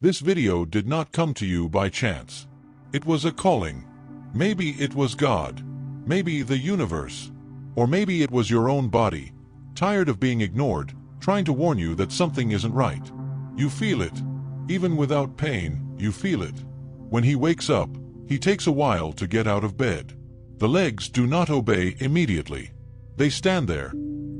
This video did not come to you by chance. It was a calling. Maybe it was God. Maybe the universe. Or maybe it was your own body, tired of being ignored, trying to warn you that something isn't right. You feel it. Even without pain, you feel it. When he wakes up, he takes a while to get out of bed. The legs do not obey immediately. They stand there,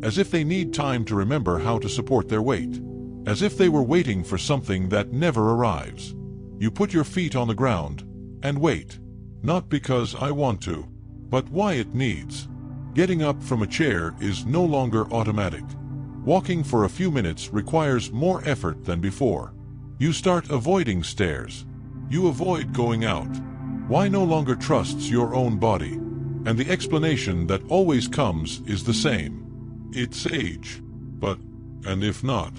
as if they need time to remember how to support their weight. As if they were waiting for something that never arrives. You put your feet on the ground and wait. Not because I want to, but why it needs. Getting up from a chair is no longer automatic. Walking for a few minutes requires more effort than before. You start avoiding stairs. You avoid going out. Why no longer trusts your own body? And the explanation that always comes is the same. It's age. And if not?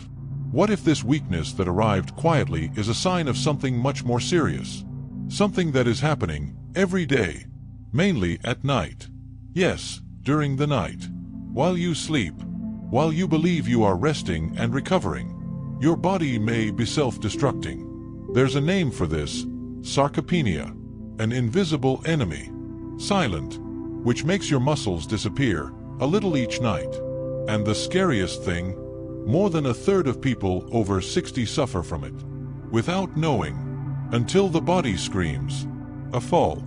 What if this weakness that arrived quietly is a sign of something much more serious? Something that is happening every day, mainly at night. Yes, during the night. While you sleep, while you believe you are resting and recovering, your body may be self-destructing. There's a name for this: sarcopenia, an invisible enemy, silent, which makes your muscles disappear a little each night. And the scariest thing, more than a third of people over 60 suffer from it, without knowing, until the body screams. A fall,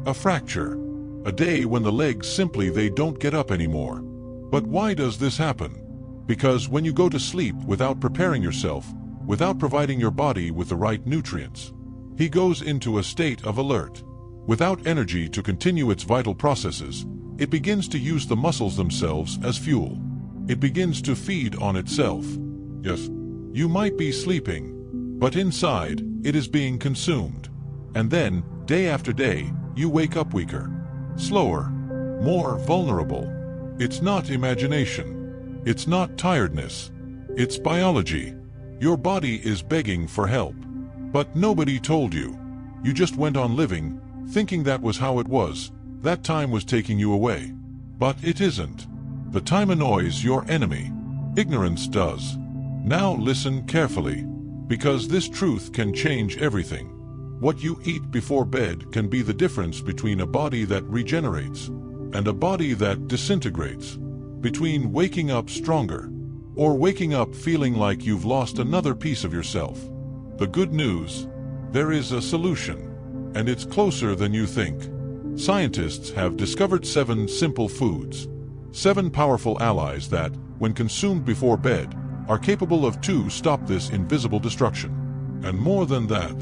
a fracture, a day when the legs simply they don't get up anymore. But why does this happen? Because when you go to sleep without preparing yourself, without providing your body with the right nutrients, he goes into a state of alert. Without energy to continue its vital processes, it begins to use the muscles themselves as fuel. It begins to feed on itself. Yes, you might be sleeping, but inside, it is being consumed. And then, day after day, you wake up weaker, slower, more vulnerable. It's not imagination. It's not tiredness. It's biology. Your body is begging for help. But nobody told you. You just went on living, thinking that was how it was. That time was taking you away. But it isn't. The time annoys your enemy. Ignorance does. Now listen carefully, because this truth can change everything. What you eat before bed can be the difference between a body that regenerates and a body that disintegrates, between waking up stronger or waking up feeling like you've lost another piece of yourself. The good news, there is a solution, and it's closer than you think. Scientists have discovered 7 simple foods. 7 powerful allies that, when consumed before bed, are capable of to stop this invisible destruction. And more than that,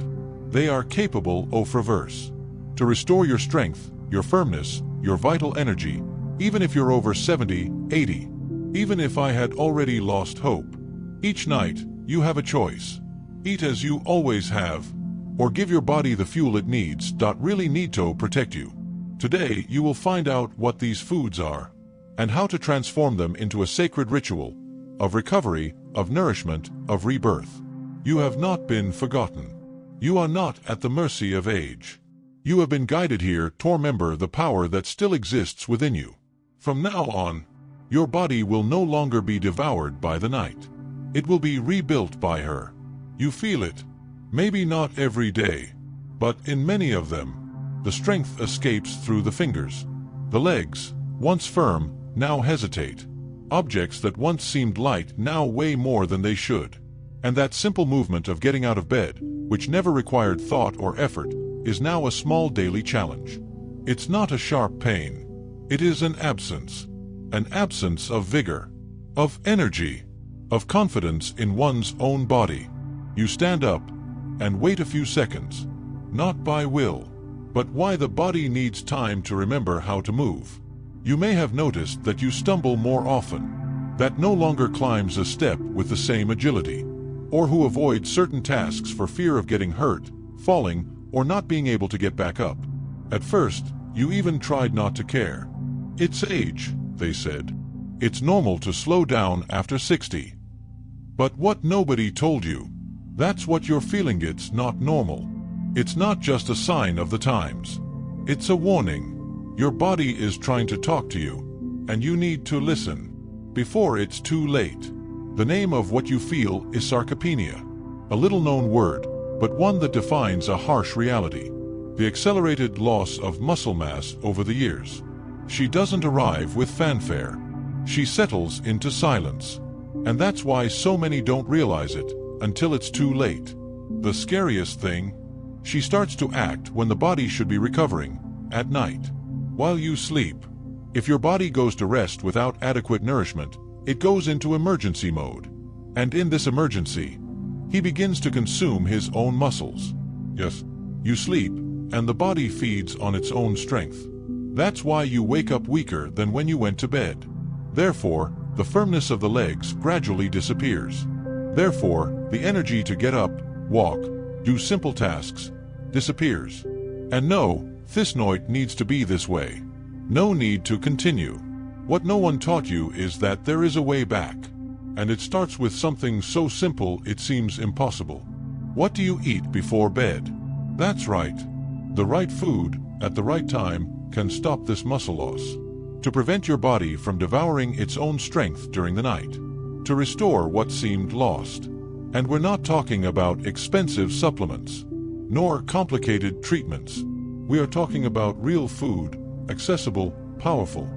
they are capable of reverse. To restore your strength, your firmness, your vital energy, even if you're over 70, 80, even if I had already lost hope. Each night, you have a choice. Eat as you always have, or give your body the fuel it needs. Really need to protect you. Today, you will find out what these foods are, and how to transform them into a sacred ritual of recovery, of nourishment, of rebirth. You have not been forgotten. You are not at the mercy of age. You have been guided here to remember the power that still exists within you. From now on, your body will no longer be devoured by the night. It will be rebuilt by her. You feel it. Maybe not every day, but in many of them, the strength escapes through the fingers. The legs, once firm, now hesitate. Objects that once seemed light now weigh more than they should. And that simple movement of getting out of bed, which never required thought or effort, is now a small daily challenge. It's not a sharp pain. It is an absence of vigor, of energy, of confidence in one's own body. You stand up and wait a few seconds, not by will, but why the body needs time to remember how to move. You may have noticed that you stumble more often, that no longer climbs a step with the same agility, or who avoid certain tasks for fear of getting hurt, falling, or not being able to get back up. At first, you even tried not to care. It's age, they said. It's normal to slow down after 60. But what nobody told you, that's what you're feeling. It's not normal. It's not just a sign of the times. It's a warning. Your body is trying to talk to you, and you need to listen before it's too late. The name of what you feel is sarcopenia, a little-known word, but one that defines a harsh reality: the accelerated loss of muscle mass over the years. She doesn't arrive with fanfare. She settles into silence. And that's why so many don't realize it until it's too late. The scariest thing: she starts to act when the body should be recovering, at night, while you sleep. If your body goes to rest without adequate nourishment, it goes into emergency mode. And in this emergency, he begins to consume his own muscles. Yes, you sleep, and the body feeds on its own strength. That's why you wake up weaker than when you went to bed. Therefore, the firmness of the legs gradually disappears. Therefore, the energy to get up, walk, do simple tasks, disappears. And no, this needs to be this way. No need to continue. What no one taught you is that there is a way back. And it starts with something so simple it seems impossible. What do you eat before bed? That's right. The right food, at the right time, can stop this muscle loss. To prevent your body from devouring its own strength during the night. To restore what seemed lost. And we're not talking about expensive supplements, nor complicated treatments. We are talking about real food, accessible, powerful,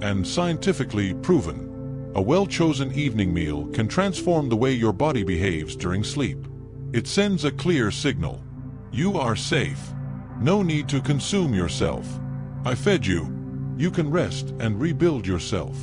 and scientifically proven. A well-chosen evening meal can transform the way your body behaves during sleep. It sends a clear signal. You are safe. No need to consume yourself. I fed you. You can rest and rebuild yourself.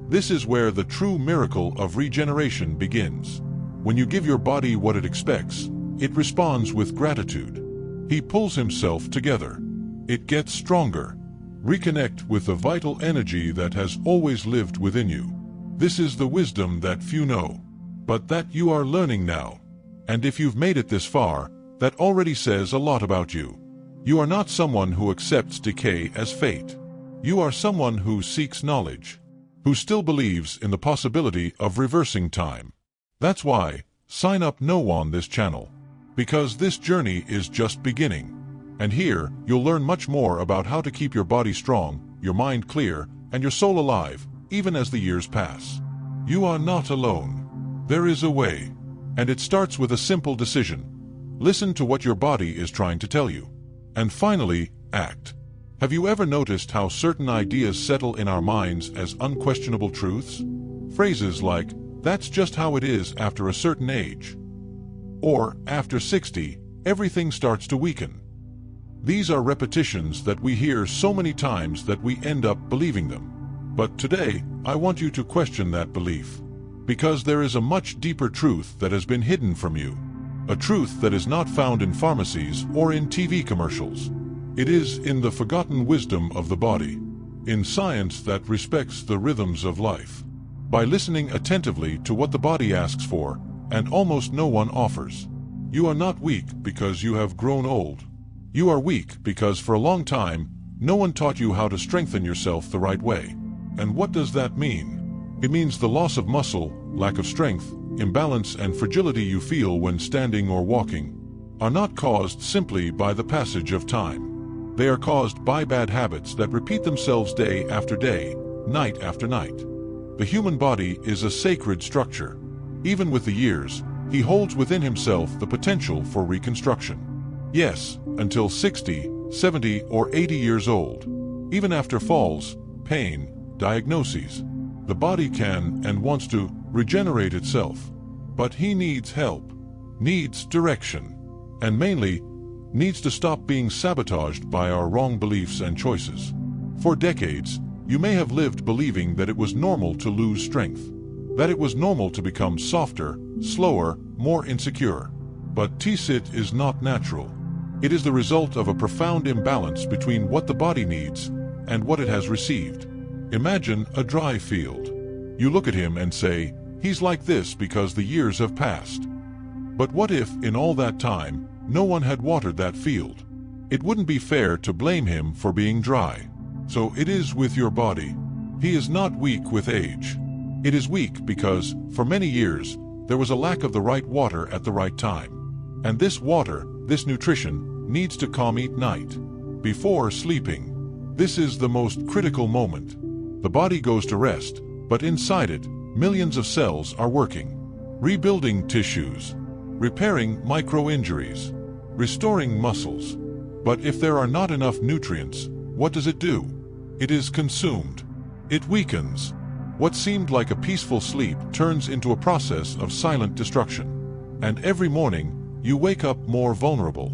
This is where the true miracle of regeneration begins. When you give your body what it expects, it responds with gratitude. He pulls himself together. It gets stronger. Reconnect with the vital energy that has always lived within you. This is the wisdom that few know, but that you are learning now. And if you've made it this far, that already says a lot about you. You are not someone who accepts decay as fate. You are someone who seeks knowledge, who still believes in the possibility of reversing time. That's why, sign up now on this channel. Because this journey is just beginning. And here, you'll learn much more about how to keep your body strong, your mind clear, and your soul alive, even as the years pass. You are not alone. There is a way. And it starts with a simple decision. Listen to what your body is trying to tell you. And finally, act. Have you ever noticed how certain ideas settle in our minds as unquestionable truths? Phrases like, "That's just how it is after a certain age," or "After 60, everything starts to weaken." These are repetitions that we hear so many times that we end up believing them. But today, I want you to question that belief. Because there is a much deeper truth that has been hidden from you. A truth that is not found in pharmacies or in TV commercials. It is in the forgotten wisdom of the body. In science that respects the rhythms of life. By listening attentively to what the body asks for, and almost no one offers. You are not weak because you have grown old. You are weak because for a long time, no one taught you how to strengthen yourself the right way. And what does that mean? It means the loss of muscle, lack of strength, imbalance and fragility you feel when standing or walking are not caused simply by the passage of time. They are caused by bad habits that repeat themselves day after day, night after night. The human body is a sacred structure. Even with the years, he holds within himself the potential for reconstruction. Yes, until 60, 70 or 80 years old. Even after falls, pain, diagnoses. The body can and wants to regenerate itself. But he needs help, needs direction, and mainly, needs to stop being sabotaged by our wrong beliefs and choices. For decades, you may have lived believing that it was normal to lose strength, that it was normal to become softer, slower, more insecure. But TSIT is not natural. It is the result of a profound imbalance between what the body needs and what it has received. Imagine a dry field. You look at him and say, "He's like this because the years have passed." But what if, in all that time, no one had watered that field? It wouldn't be fair to blame him for being dry. So it is with your body. He is not weak with age. It is weak because, for many years, there was a lack of the right water at the right time. And this water, this nutrition, needs to come each night. Before sleeping. This is the most critical moment. The body goes to rest, but inside it, millions of cells are working. Rebuilding tissues. Repairing micro-injuries. restoring muscles. But if there are not enough nutrients, what does it do? It is consumed. It weakens. What seemed like a peaceful sleep turns into a process of silent destruction. And every morning, you wake up more vulnerable.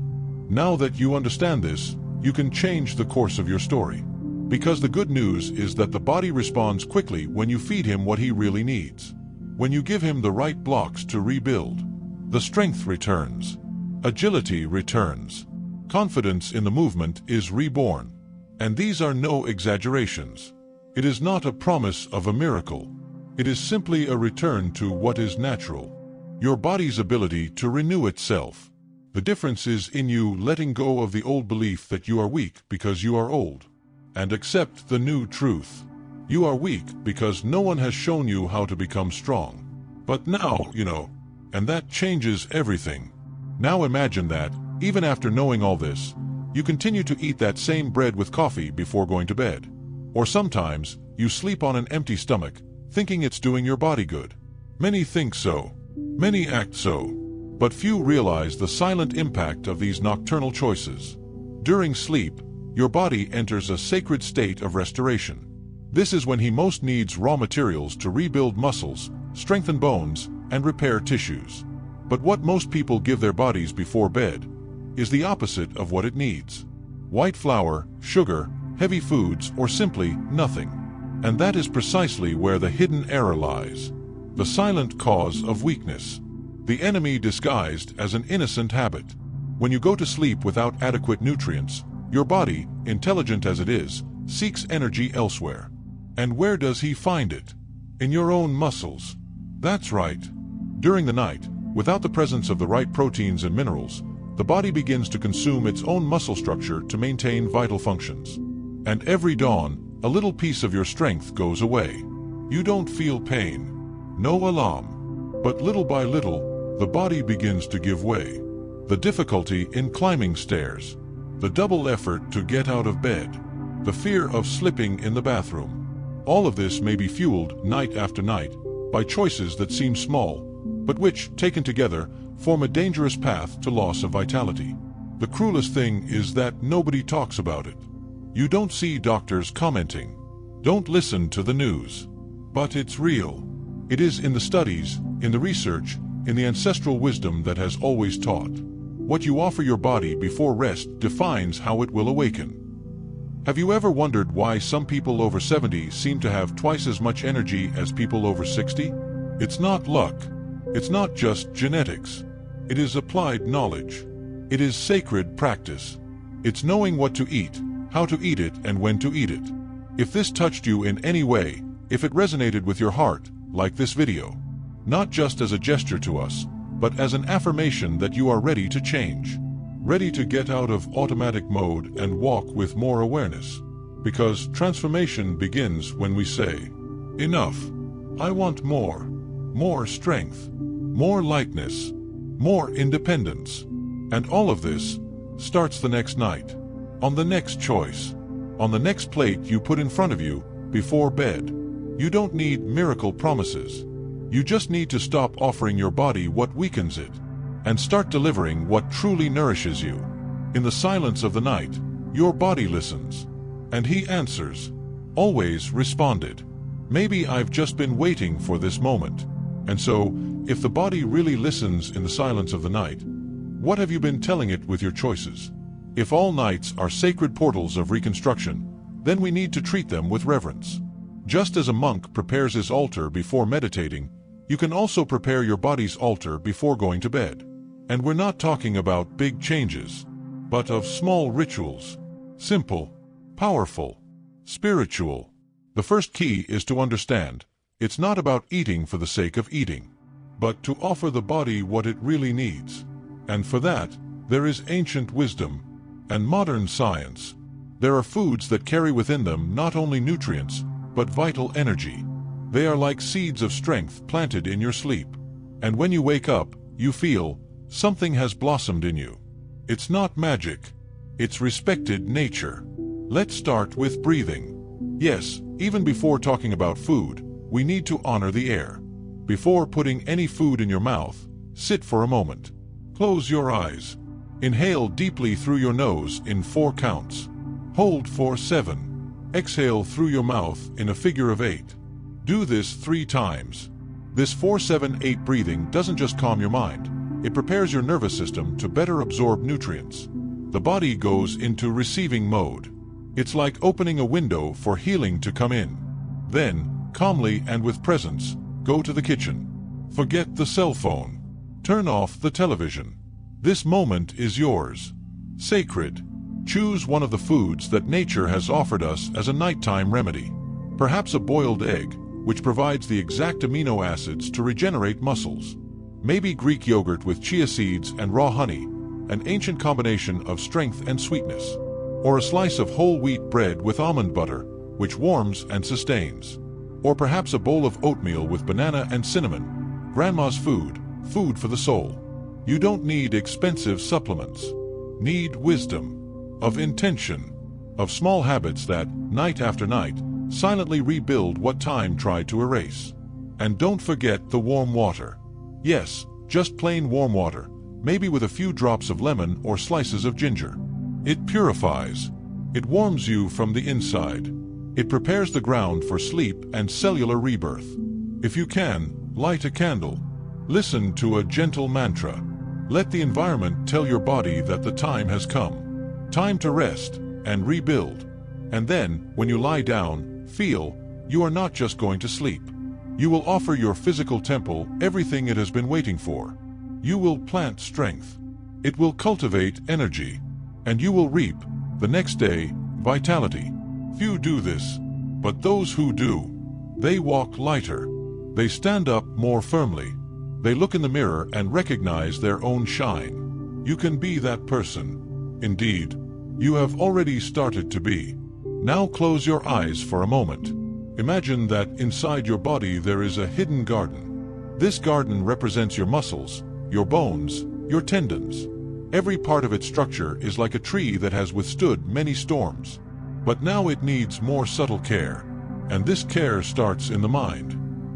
Now that you understand this, you can change the course of your story. Because the good news is that the body responds quickly when you feed him what he really needs. When you give him the right blocks to rebuild, the strength returns. Agility returns. Confidence in the movement is reborn. And these are no exaggerations. It is not a promise of a miracle. It is simply a return to what is natural. Your body's ability to renew itself. The difference is in you letting go of the old belief that you are weak because you are old. And accept the new truth. You are weak because no one has shown you how to become strong. But now, you know, and that changes everything. Now imagine that, even after knowing all this, you continue to eat that same bread with coffee before going to bed. Or sometimes, you sleep on an empty stomach, thinking it's doing your body good. Many think so. Many act so. But few realize the silent impact of these nocturnal choices. During sleep, your body enters a sacred state of restoration. This is when he most needs raw materials to rebuild muscles, strengthen bones, and repair tissues. But what most people give their bodies before bed is the opposite of what it needs. White flour, sugar, heavy foods, or simply nothing. And that is precisely where the hidden error lies. The silent cause of weakness. The enemy disguised as an innocent habit. When you go to sleep without adequate nutrients, your body, intelligent as it is, seeks energy elsewhere. And where does he find it? In your own muscles. That's right. During the night, without the presence of the right proteins and minerals, the body begins to consume its own muscle structure to maintain vital functions. And every dawn, a little piece of your strength goes away. You don't feel pain. No alarm. But little by little, the body begins to give way. The difficulty in climbing stairs. The double effort to get out of bed. The fear of slipping in the bathroom. All of this may be fueled night after night by choices that seem small, but which, taken together, form a dangerous path to loss of vitality. The cruelest thing is that nobody talks about it. You don't see doctors commenting. Don't listen to the news. But it's real. It is in the studies, in the research, in the ancestral wisdom that has always taught. What you offer your body before rest defines how it will awaken. Have you ever wondered why some people over 70 seem to have twice as much energy as people over 60? It's not luck. It's not just genetics. It is applied knowledge. It is sacred practice. It's knowing what to eat, how to eat it, and when to eat it. If this touched you in any way, if it resonated with your heart, like this video, not just as a gesture to us, but as an affirmation that you are ready to change. Ready to get out of automatic mode and walk with more awareness. Because transformation begins when we say, enough. I want more. More strength. More lightness. More independence. And all of this starts the next night. On the next choice. On the next plate you put in front of you before bed. You don't need miracle promises. You just need to stop offering your body what weakens it and start delivering what truly nourishes you. In the silence of the night, your body listens. And he answers. Always responded. Maybe I've just been waiting for this moment. And so, if the body really listens in the silence of the night, what have you been telling it with your choices? If all nights are sacred portals of reconstruction, then we need to treat them with reverence. Just as a monk prepares his altar before meditating, you can also prepare your body's altar before going to bed. And we're not talking about big changes, but of small rituals. Simple, powerful, spiritual. The first key is to understand, it's not about eating for the sake of eating, but to offer the body what it really needs. And for that, there is ancient wisdom and modern science. There are foods that carry within them not only nutrients, but vital energy. They are like seeds of strength planted in your sleep. And when you wake up, you feel something has blossomed in you. It's not magic. It's respected nature. Let's start with breathing. Yes, even before talking about food, we need to honor the air. Before putting any food in your mouth, sit for a moment. Close your eyes. Inhale deeply through your nose in 4 counts. Hold for 7. Exhale through your mouth in a figure of 8. Do this 3 times. This 4-7-8 breathing doesn't just calm your mind, it prepares your nervous system to better absorb nutrients. The body goes into receiving mode. It's like opening a window for healing to come in. Then, calmly and with presence, go to the kitchen. Forget the cell phone. Turn off the television. This moment is yours. Sacred. Choose one of the foods that nature has offered us as a nighttime remedy. Perhaps a boiled egg, which provides the exact amino acids to regenerate muscles. Maybe Greek yogurt with chia seeds and raw honey, an ancient combination of strength and sweetness. Or a slice of whole wheat bread with almond butter, which warms and sustains. Or perhaps a bowl of oatmeal with banana and cinnamon. Grandma's food, food for the soul. You don't need expensive supplements. Need wisdom. Of intention. Of small habits that, night after night, silently rebuild what time tried to erase. And don't forget the warm water. Yes, just plain warm water, maybe with a few drops of lemon or slices of ginger. It purifies. It warms you from the inside. It prepares the ground for sleep and cellular rebirth. If you can, light a candle. Listen to a gentle mantra. Let the environment tell your body that the time has come. Time to rest and rebuild. And then, when you lie down, feel you are not just going to sleep. You will offer your physical temple everything it has been waiting for. You will plant strength. It will cultivate energy. And you will reap, the next day, vitality. Few do this, but those who do, they walk lighter. They stand up more firmly. They look in the mirror and recognize their own shine. You can be that person. Indeed, you have already started to be. Now close your eyes for a moment. Imagine that inside your body there is a hidden garden. This garden represents your muscles, your bones, your tendons. Every part of its structure is like a tree that has withstood many storms. But now it needs more subtle care. And this care starts in the mind.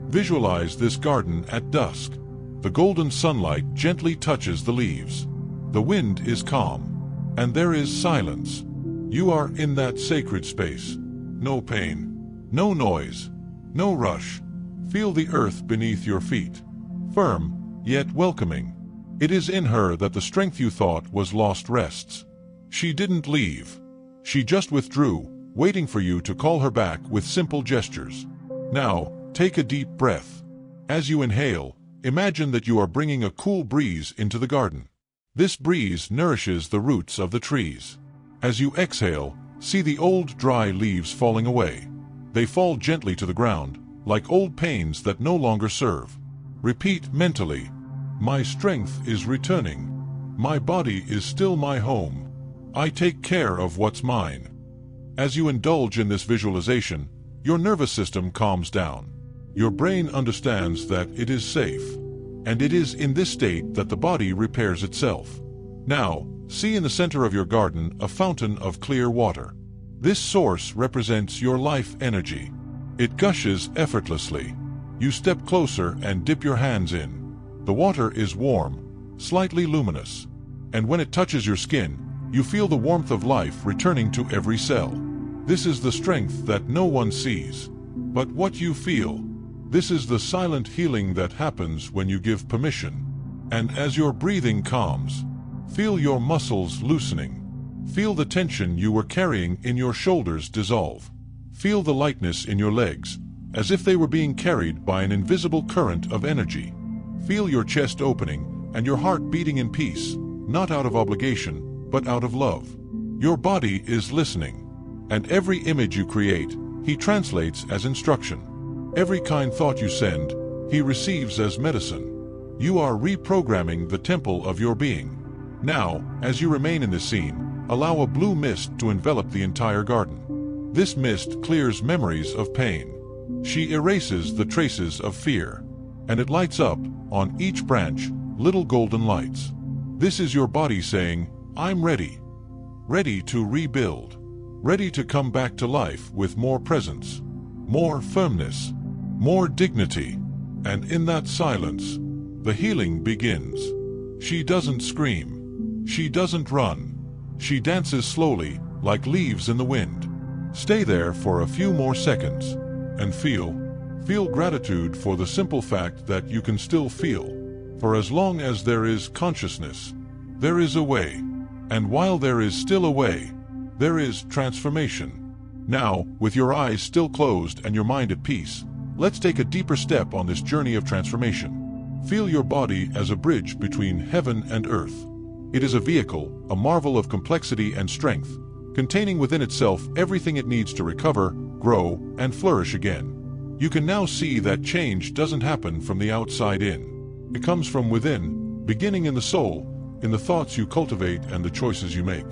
Visualize this garden at dusk. The golden sunlight gently touches the leaves. The wind is calm. And there is silence. You are in that sacred space. No pain. No noise. No rush. Feel the earth beneath your feet. Firm, yet welcoming. It is in her that the strength you thought was lost rests. She didn't leave. She just withdrew, waiting for you to call her back with simple gestures. Now, take a deep breath. As you inhale, imagine that you are bringing a cool breeze into the garden. This breeze nourishes the roots of the trees. As you exhale, see the old dry leaves falling away. They fall gently to the ground, like old pains that no longer serve. Repeat mentally, my strength is returning. My body is still my home. I take care of what's mine. As you indulge in this visualization, your nervous system calms down. Your brain understands that it is safe. And it is in this state that the body repairs itself. Now, see in the center of your garden a fountain of clear water. This source represents your life energy. It gushes effortlessly. You step closer and dip your hands in. The water is warm, slightly luminous. And when it touches your skin, you feel the warmth of life returning to every cell. This is the strength that no one sees, but what you feel. This is the silent healing that happens when you give permission. And as your breathing calms, feel your muscles loosening. Feel the tension you were carrying in your shoulders dissolve. Feel the lightness in your legs, as if they were being carried by an invisible current of energy. Feel your chest opening and your heart beating in peace, not out of obligation, but out of love. Your body is listening. And every image you create, he translates as instruction. Every kind thought you send, he receives as medicine. You are reprogramming the temple of your being. Now, as you remain in this scene, allow a blue mist to envelop the entire garden. This mist clears memories of pain. She erases the traces of fear. And it lights up, on each branch, little golden lights. This is your body saying, I'm ready. Ready to rebuild. Ready to come back to life with more presence, more firmness, more dignity. And in that silence, the healing begins. She doesn't scream. She doesn't run. She dances slowly, like leaves in the wind. Stay there for a few more seconds and feel gratitude for the simple fact that you can still feel. For as long as there is consciousness, there is a way. And while there is still a way, there is transformation. Now, with your eyes still closed and your mind at peace, let's take a deeper step on this journey of transformation. Feel your body as a bridge between heaven and earth. It is a vehicle, a marvel of complexity and strength, containing within itself everything it needs to recover, grow, and flourish again. You can now see that change doesn't happen from the outside in. It comes from within, beginning in the soul, in the thoughts you cultivate and the choices you make.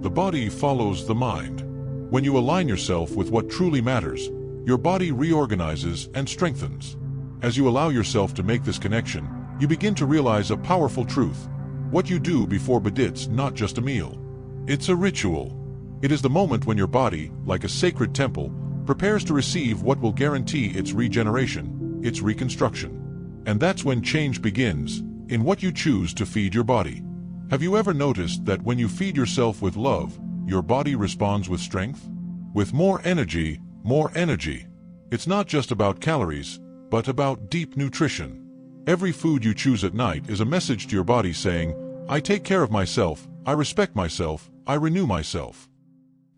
The body follows the mind. When you align yourself with what truly matters, your body reorganizes and strengthens. As you allow yourself to make this connection, you begin to realize a powerful truth. What you do before bed's not just a meal. It's a ritual. It is the moment when your body, like a sacred temple, prepares to receive what will guarantee its regeneration, its reconstruction. And that's when change begins, in what you choose to feed your body. Have you ever noticed that when you feed yourself with love, your body responds with strength? With more energy, more energy. It's not just about calories, but about deep nutrition. Every food you choose at night is a message to your body saying, I take care of myself, I respect myself, I renew myself.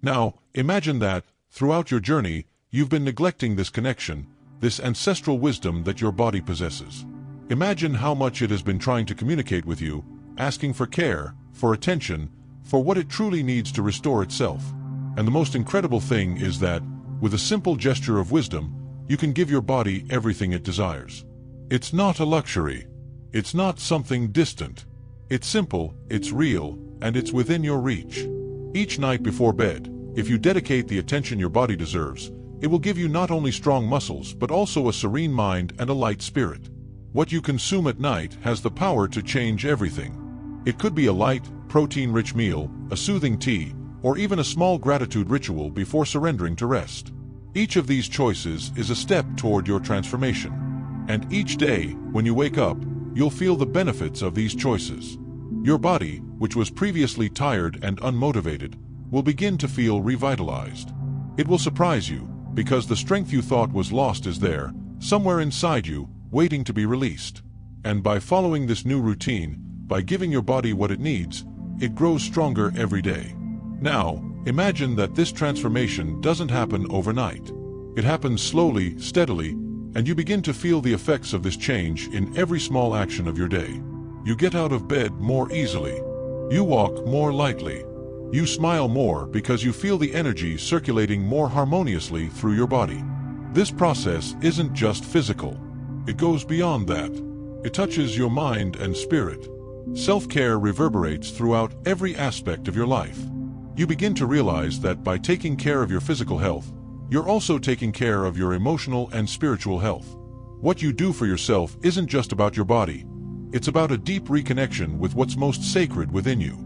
Now, imagine that, throughout your journey, you've been neglecting this connection, this ancestral wisdom that your body possesses. Imagine how much it has been trying to communicate with you, asking for care, for attention, for what it truly needs to restore itself. And the most incredible thing is that, with a simple gesture of wisdom, you can give your body everything it desires. It's not a luxury. It's not something distant. It's simple, it's real, and it's within your reach. Each night before bed, if you dedicate the attention your body deserves, it will give you not only strong muscles but also a serene mind and a light spirit. What you consume at night has the power to change everything. It could be a light, protein-rich meal, a soothing tea, or even a small gratitude ritual before surrendering to rest. Each of these choices is a step toward your transformation. And each day, when you wake up, you'll feel the benefits of these choices. Your body, which was previously tired and unmotivated, will begin to feel revitalized. It will surprise you, because the strength you thought was lost is there, somewhere inside you, waiting to be released. And by following this new routine, by giving your body what it needs, it grows stronger every day. Now, imagine that this transformation doesn't happen overnight. It happens slowly, steadily, and you begin to feel the effects of this change in every small action of your day. You get out of bed more easily. You walk more lightly. You smile more because you feel the energy circulating more harmoniously through your body. This process isn't just physical. It goes beyond that. It touches your mind and spirit. Self-care reverberates throughout every aspect of your life. You begin to realize that by taking care of your physical health, you're also taking care of your emotional and spiritual health. What you do for yourself isn't just about your body. It's about a deep reconnection with what's most sacred within you.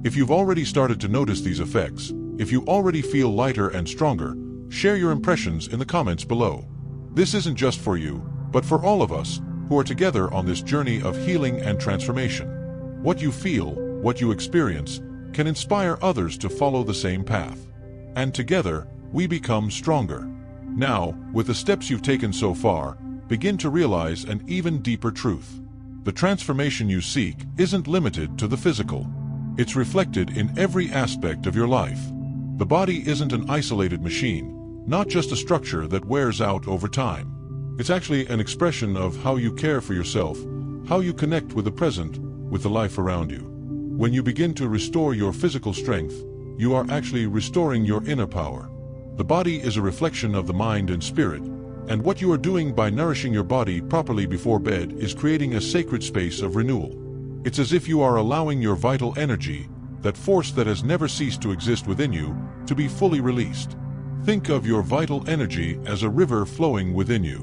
If you've already started to notice these effects, if you already feel lighter and stronger, share your impressions in the comments below. This isn't just for you, but for all of us who are together on this journey of healing and transformation. What you feel, what you experience, can inspire others to follow the same path. And together, we become stronger. Now, with the steps you've taken so far, begin to realize an even deeper truth. The transformation you seek isn't limited to the physical. It's reflected in every aspect of your life. The body isn't an isolated machine, not just a structure that wears out over time. It's actually an expression of how you care for yourself, how you connect with the present, with the life around you. When you begin to restore your physical strength, you are actually restoring your inner power. The body is a reflection of the mind and spirit, and what you are doing by nourishing your body properly before bed is creating a sacred space of renewal. It's as if you are allowing your vital energy, that force that has never ceased to exist within you, to be fully released. Think of your vital energy as a river flowing within you.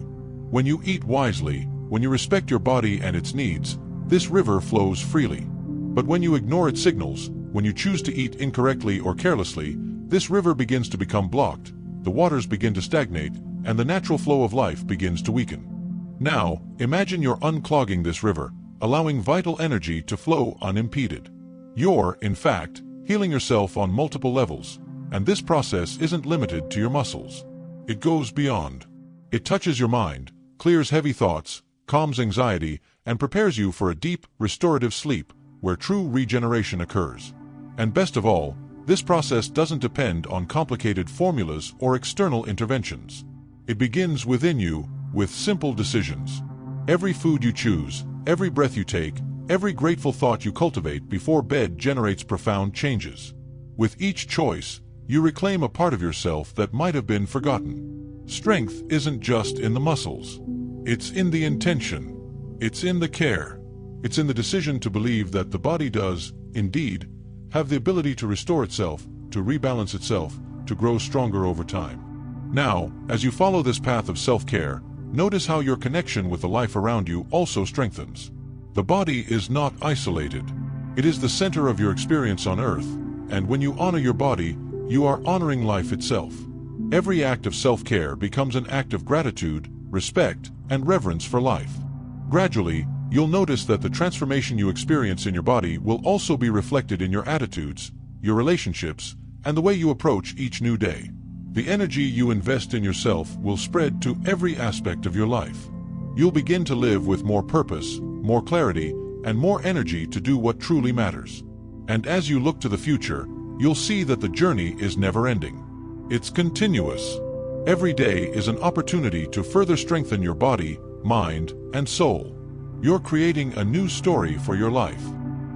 When you eat wisely, when you respect your body and its needs, this river flows freely. But when you ignore its signals, when you choose to eat incorrectly or carelessly, this river begins to become blocked, the waters begin to stagnate, and the natural flow of life begins to weaken. Now, imagine you're unclogging this river, allowing vital energy to flow unimpeded. You're, in fact, healing yourself on multiple levels, and this process isn't limited to your muscles. It goes beyond. It touches your mind, clears heavy thoughts, calms anxiety, and prepares you for a deep, restorative sleep where true regeneration occurs. And best of all, this process doesn't depend on complicated formulas or external interventions. It begins within you, with simple decisions. Every food you choose, every breath you take, every grateful thought you cultivate before bed generates profound changes. With each choice, you reclaim a part of yourself that might have been forgotten. Strength isn't just in the muscles. It's in the intention. It's in the care. It's in the decision to believe that the body does, indeed, have the ability to restore itself, to rebalance itself, to grow stronger over time. Now, as you follow this path of self-care, notice how your connection with the life around you also strengthens. The body is not isolated. It is the center of your experience on Earth, and when you honor your body, you are honoring life itself. Every act of self-care becomes an act of gratitude, respect, and reverence for life. Gradually, you'll notice that the transformation you experience in your body will also be reflected in your attitudes, your relationships, and the way you approach each new day. The energy you invest in yourself will spread to every aspect of your life. You'll begin to live with more purpose, more clarity, and more energy to do what truly matters. And as you look to the future, you'll see that the journey is never-ending. It's continuous. Every day is an opportunity to further strengthen your body, mind, and soul. You're creating a new story for your life.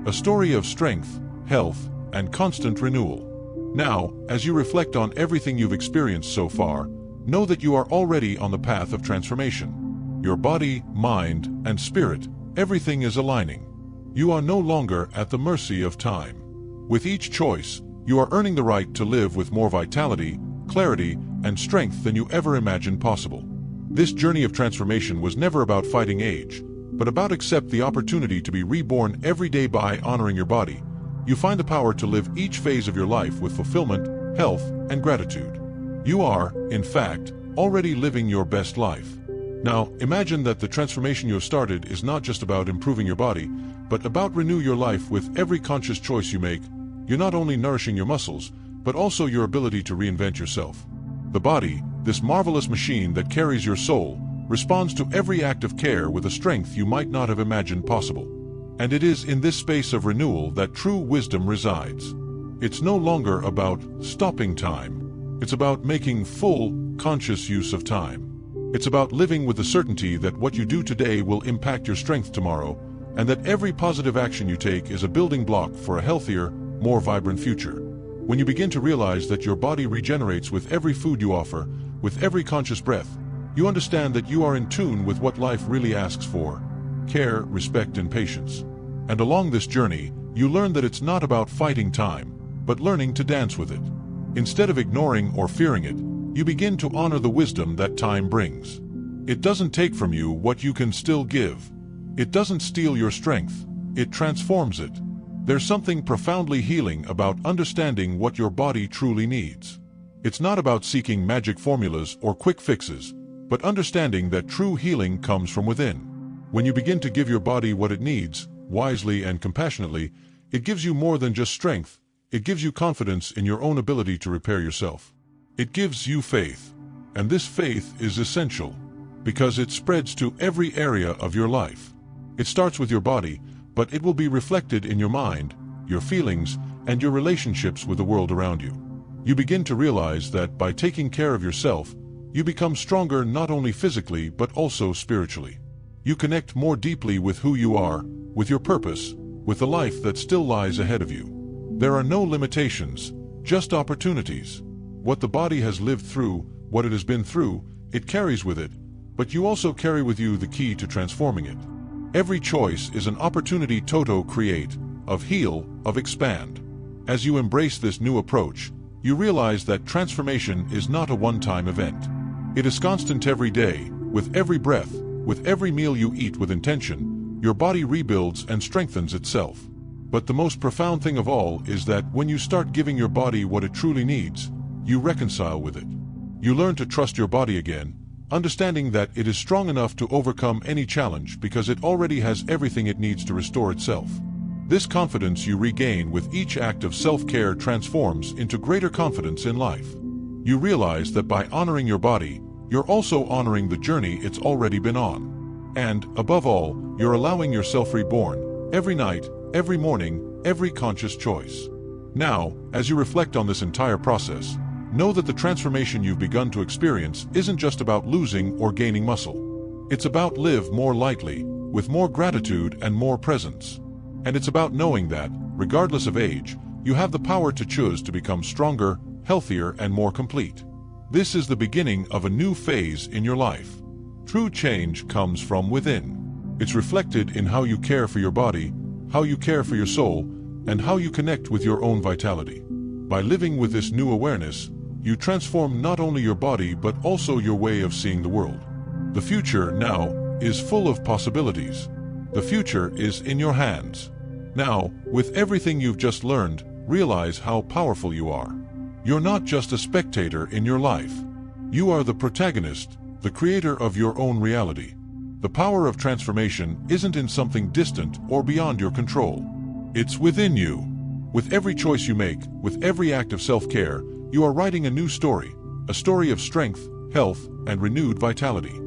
A story of strength, health, and constant renewal. Now, as you reflect on everything you've experienced so far, know that you are already on the path of transformation. Your body, mind, and spirit, everything is aligning. You are no longer at the mercy of time. With each choice, you are earning the right to live with more vitality, clarity, and strength than you ever imagined possible. This journey of transformation was never about fighting age, but about accept the opportunity to be reborn every day. By honoring your body, you find the power to live each phase of your life with fulfillment, health, and gratitude. You are, in fact, already living your best life. Now, imagine that the transformation you have started is not just about improving your body, but about renew your life with every conscious choice you make. You're not only nourishing your muscles, but also your ability to reinvent yourself. The body, this marvelous machine that carries your soul, responds to every act of care with a strength you might not have imagined possible. And it is in this space of renewal that true wisdom resides. It's no longer about stopping time. It's about making full, conscious use of time. It's about living with the certainty that what you do today will impact your strength tomorrow, and that every positive action you take is a building block for a healthier, more vibrant future. When you begin to realize that your body regenerates with every food you offer, with every conscious breath, you understand that you are in tune with what life really asks for: care, respect, and patience. And along this journey, you learn that it's not about fighting time, but learning to dance with it. Instead of ignoring or fearing it, you begin to honor the wisdom that time brings. It doesn't take from you what you can still give. It doesn't steal your strength, it transforms it. There's something profoundly healing about understanding what your body truly needs. It's not about seeking magic formulas or quick fixes, but understanding that true healing comes from within. When you begin to give your body what it needs, wisely and compassionately, it gives you more than just strength. It gives you confidence in your own ability to repair yourself. It gives you faith. And this faith is essential, because it spreads to every area of your life. It starts with your body, but it will be reflected in your mind, your feelings, and your relationships with the world around you. You begin to realize that by taking care of yourself, you become stronger not only physically but also spiritually. You connect more deeply with who you are, with your purpose, with the life that still lies ahead of you. There are no limitations, just opportunities. What the body has lived through, what it has been through, it carries with it, but you also carry with you the key to transforming it. Every choice is an opportunity to create, of heal, of expand. As you embrace this new approach, you realize that transformation is not a one-time event. It is constant every day, with every breath, with every meal you eat with intention. Your body rebuilds and strengthens itself. But the most profound thing of all is that when you start giving your body what it truly needs, you reconcile with it. You learn to trust your body again, understanding that it is strong enough to overcome any challenge because it already has everything it needs to restore itself. This confidence you regain with each act of self-care transforms into greater confidence in life. You realize that by honoring your body, you're also honoring the journey it's already been on. And, above all, you're allowing yourself reborn, every night, every morning, every conscious choice. Now, as you reflect on this entire process, know that the transformation you've begun to experience isn't just about losing or gaining muscle. It's about live more lightly, with more gratitude and more presence. And it's about knowing that, regardless of age, you have the power to choose to become stronger, healthier, and more complete. This is the beginning of a new phase in your life. True change comes from within. It's reflected in how you care for your body, how you care for your soul, and how you connect with your own vitality. By living with this new awareness, you transform not only your body but also your way of seeing the world. The future now is full of possibilities. The future is in your hands. Now, with everything you've just learned, realize how powerful you are. You're not just a spectator in your life. You are the protagonist, the creator of your own reality. The power of transformation isn't in something distant or beyond your control. It's within you. With every choice you make, with every act of self-care, you are writing a new story, a story of strength, health, and renewed vitality.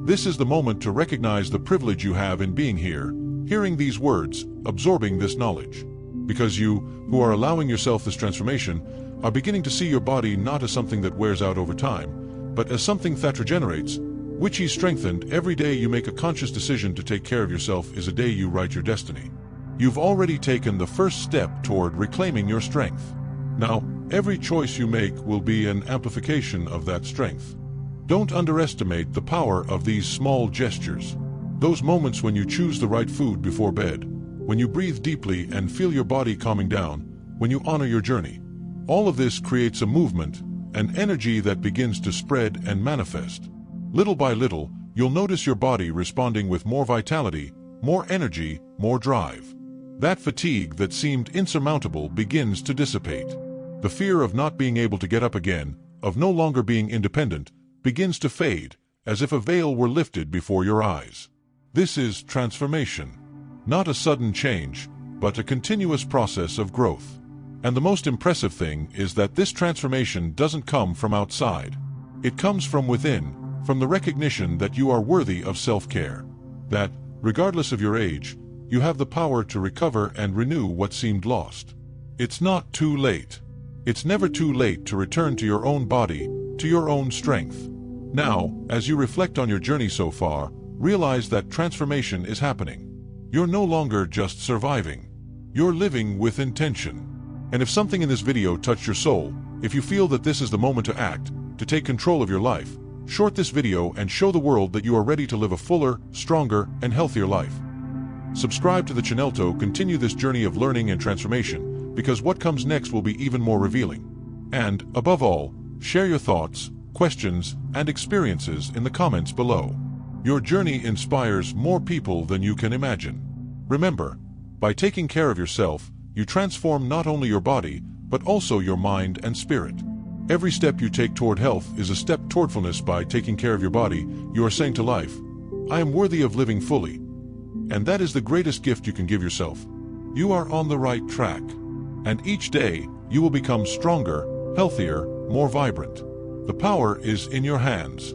This is the moment to recognize the privilege you have in being here, hearing these words, absorbing this knowledge. Because you, who are allowing yourself this transformation, are beginning to see your body not as something that wears out over time, but as something that regenerates, which is strengthened. Every day you make a conscious decision to take care of yourself is a day you write your destiny. You've already taken the first step toward reclaiming your strength. Now, every choice you make will be an amplification of that strength. Don't underestimate the power of these small gestures. Those moments when you choose the right food before bed, when you breathe deeply and feel your body calming down, when you honor your journey. All of this creates a movement, an energy that begins to spread and manifest. Little by little, you'll notice your body responding with more vitality, more energy, more drive. That fatigue that seemed insurmountable begins to dissipate. The fear of not being able to get up again, of no longer being independent, begins to fade, as if a veil were lifted before your eyes. This is transformation. Not a sudden change, but a continuous process of growth. And the most impressive thing is that this transformation doesn't come from outside. It comes from within, from the recognition that you are worthy of self-care. That, regardless of your age, you have the power to recover and renew what seemed lost. It's not too late. It's never too late to return to your own body, to your own strength. Now, as you reflect on your journey so far, realize that transformation is happening. You're no longer just surviving. You're living with intention. And if something in this video touched your soul, if you feel that this is the moment to act, to take control of your life, short this video and show the world that you are ready to live a fuller, stronger, and healthier life. Subscribe to the channel to continue this journey of learning and transformation, because what comes next will be even more revealing. And, above all, share your thoughts, questions, and experiences in the comments below. Your journey inspires more people than you can imagine. Remember, by taking care of yourself, you transform not only your body, but also your mind and spirit. Every step you take toward health is a step toward fullness. By taking care of your body, you are saying to life, I am worthy of living fully. And that is the greatest gift you can give yourself. You are on the right track. And each day, you will become stronger, healthier, more vibrant. The power is in your hands.